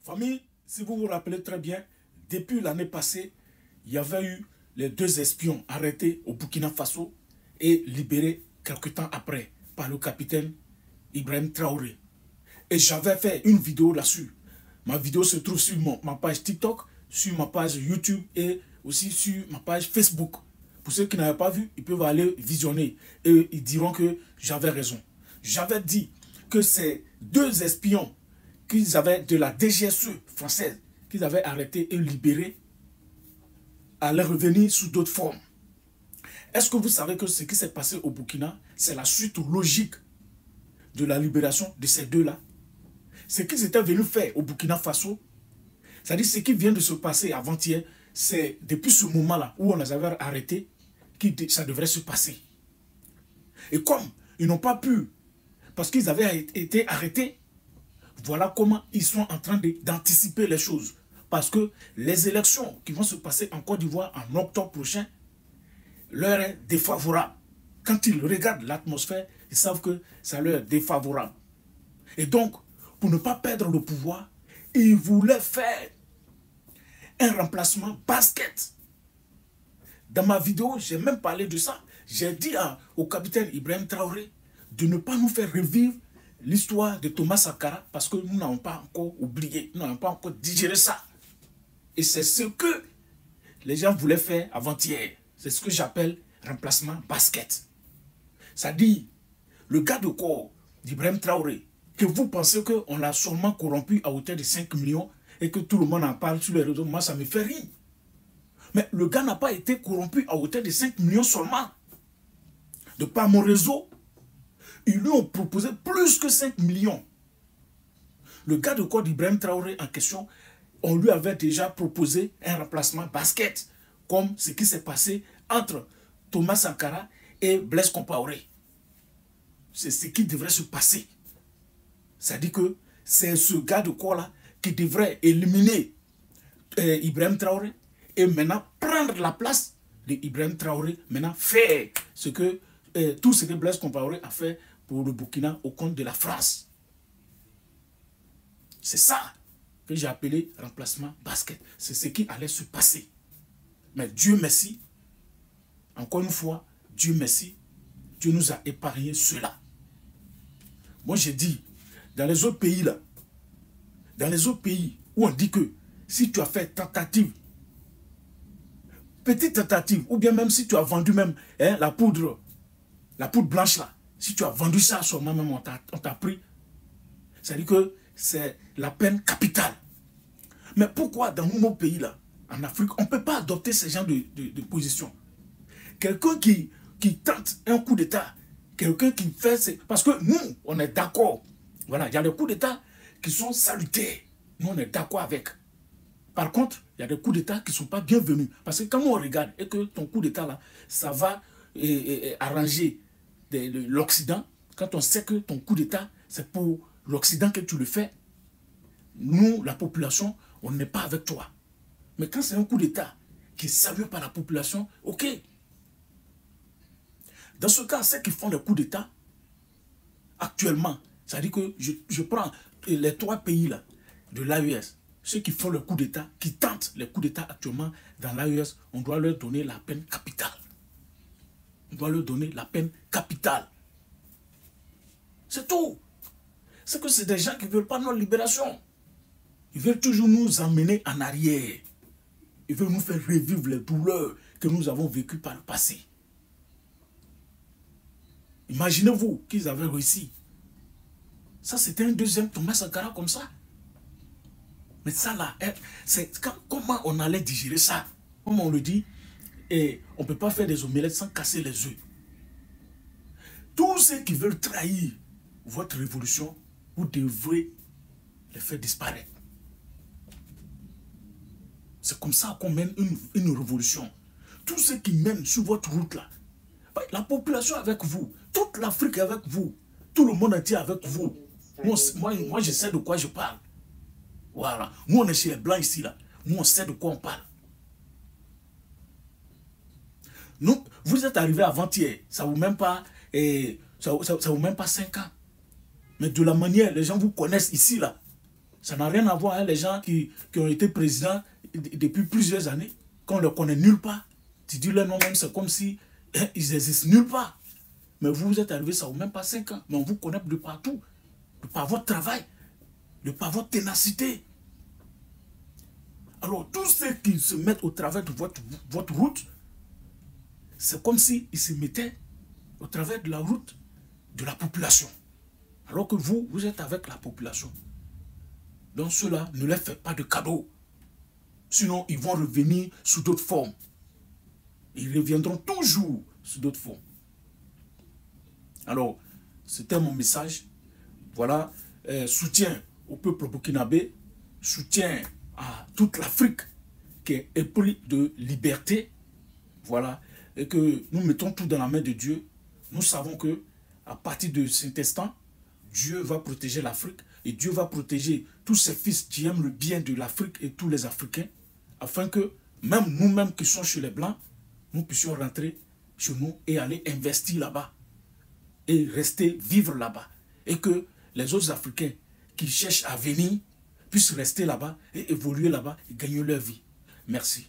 Famille, si vous vous rappelez très bien, depuis l'année passée, il y avait eu les 2 espions arrêtés au Burkina Faso et libérés quelque temps après par le capitaine Ibrahim Traoré. Et j'avais fait une vidéo là-dessus. Ma vidéo se trouve sur ma page TikTok, sur ma page YouTube et aussi sur ma page Facebook. Pour ceux qui n'avaient pas vu, ils peuvent aller visionner et ils diront que j'avais raison. J'avais dit que ces 2 espions qu'ils avaient de la DGSE française, qu'ils avaient arrêtés et libérés, allaient revenir sous d'autres formes. Est-ce que vous savez que ce qui s'est passé au Burkina, c'est la suite logique de la libération de ces 2-là? Ce qu'ils étaient venus faire au Burkina Faso, c'est-à-dire ce qui vient de se passer avant-hier, c'est depuis ce moment-là où on les avait arrêtés que ça devrait se passer. Et comme ils n'ont pas pu, parce qu'ils avaient été arrêtés, voilà comment ils sont en train d'anticiper les choses. Parce que les élections qui vont se passer en Côte d'Ivoire en octobre prochain, leur est défavorable. Quand ils regardent l'atmosphère, ils savent que ça leur est défavorable. Et donc, pour ne pas perdre le pouvoir, ils voulaient faire un remplacement basket. Dans ma vidéo, j'ai même parlé de ça. J'ai dit au capitaine Ibrahim Traoré de ne pas nous faire revivre l'histoire de Thomas Sankara parce que nous n'avons pas encore oublié, nous n'avons pas encore digéré ça. Et c'est ce que les gens voulaient faire avant-hier. C'est ce que j'appelle remplacement basket. Ça dit, le gars de corps d'Ibrahim Traoré, que vous pensez qu'on l'a sûrement corrompu à hauteur de 5 millions et que tout le monde en parle sur les réseaux, moi ça me fait rire. Mais le gars n'a pas été corrompu à hauteur de 5 millions seulement. De par mon réseau, ils lui ont proposé plus que 5 millions. Le gars de corps d'Ibrahim Traoré en question, on lui avait déjà proposé un remplacement basket, comme ce qui s'est passé entre Thomas Sankara et Blaise Compaoré. C'est ce qui devrait se passer. C'est-à-dire que c'est ce gars de corps-là qui devrait éliminer Ibrahim Traoré et maintenant prendre la place d'Ibrahim Traoré, maintenant faire ce que, tout ce que Blaise Compaoré a fait pour le Burkina au compte de la France. C'est ça que j'ai appelé remplacement basket. C'est ce qui allait se passer. Mais Dieu merci, encore une fois, Dieu merci, Dieu nous a épargné cela. Moi j'ai dit, dans les autres pays là, dans les autres pays où on dit que si tu as fait tentative, petite tentative, ou bien même si tu as vendu même la poudre blanche là, si tu as vendu ça seulement même on t'a pris, c'est-à-dire que c'est la peine capitale. Mais pourquoi dans nos pays là, en Afrique, on ne peut pas adopter ce genre de position? Quelqu'un qui tente un coup d'État, quelqu'un qui fait... Parce que nous, on est d'accord. Voilà, il y a des coups d'État qui sont salutaires. Nous, on est d'accord avec. Par contre, il y a des coups d'État qui ne sont pas bienvenus. Parce que quand on regarde et que ton coup d'État là, ça va arranger l'Occident, quand on sait que ton coup d'État, c'est pour l'Occident que tu le fais, nous, la population, on n'est pas avec toi. Mais quand c'est un coup d'État qui est salué par la population, ok. Dans ce cas, ceux qui font les coups d'État, actuellement, ça dit que je prends les 3 pays là, de l'AES, ceux qui font le coup d'État, qui tentent les coups d'État actuellement dans l'AES, on doit leur donner la peine capitale. On doit leur donner la peine capitale. C'est tout. C'est que c'est des gens qui ne veulent pas notre libération. Ils veulent toujours nous emmener en arrière. Ils veulent nous faire revivre les douleurs que nous avons vécues par le passé. Imaginez-vous qu'ils avaient réussi. Ça, c'était un deuxième Thomas Sankara comme ça. Mais ça là, comment on allait digérer ça? Comme on le dit, on ne peut pas faire des omelettes sans casser les œufs. Tous ceux qui veulent trahir votre révolution, vous devrez les faire disparaître. C'est comme ça qu'on mène une révolution. Tous ceux qui mènent sur votre route là, la population avec vous, toute l'Afrique avec vous, tout le monde entier avec vous. Moi, je sais de quoi je parle. Voilà. Nous, on est chez les Blancs ici là. Nous, on sait de quoi on parle. Nous, vous êtes arrivés avant-hier. Ça ne vous même pas, ça vous même pas 5 ans. Mais de la manière, les gens vous connaissent ici là. Ça n'a rien à voir avec les gens qui ont été présidents depuis plusieurs années, qu'on ne les connaît nulle part. Tu dis leur nom même, c'est comme si ils existent nulle part. Mais vous êtes arrivé, ça ne vaut même pas 5 ans. Mais on vous connaît de partout. De par votre travail, de par votre ténacité. Alors, tous ceux qui se mettent au travers de votre route, c'est comme s'ils se mettaient au travers de la route de la population. Alors que vous êtes avec la population. Donc ceux-là, ne leur faites pas de cadeaux. Sinon, ils vont revenir sous d'autres formes. Ils reviendront toujours sous d'autres formes. Alors, c'était mon message. Voilà, soutien au peuple burkinabé, soutien à toute l'Afrique qui est épris de liberté. Voilà, et que nous mettons tout dans la main de Dieu. Nous savons que à partir de cet instant, Dieu va protéger l'Afrique et Dieu va protéger tous ses fils qui aiment le bien de l'Afrique et tous les Africains, afin que même nous-mêmes qui sommes chez les Blancs, nous puissions rentrer chez nous et aller investir là-bas et rester vivre là-bas. Et que les autres Africains qui cherchent à venir puissent rester là-bas et évoluer là-bas et gagner leur vie. Merci.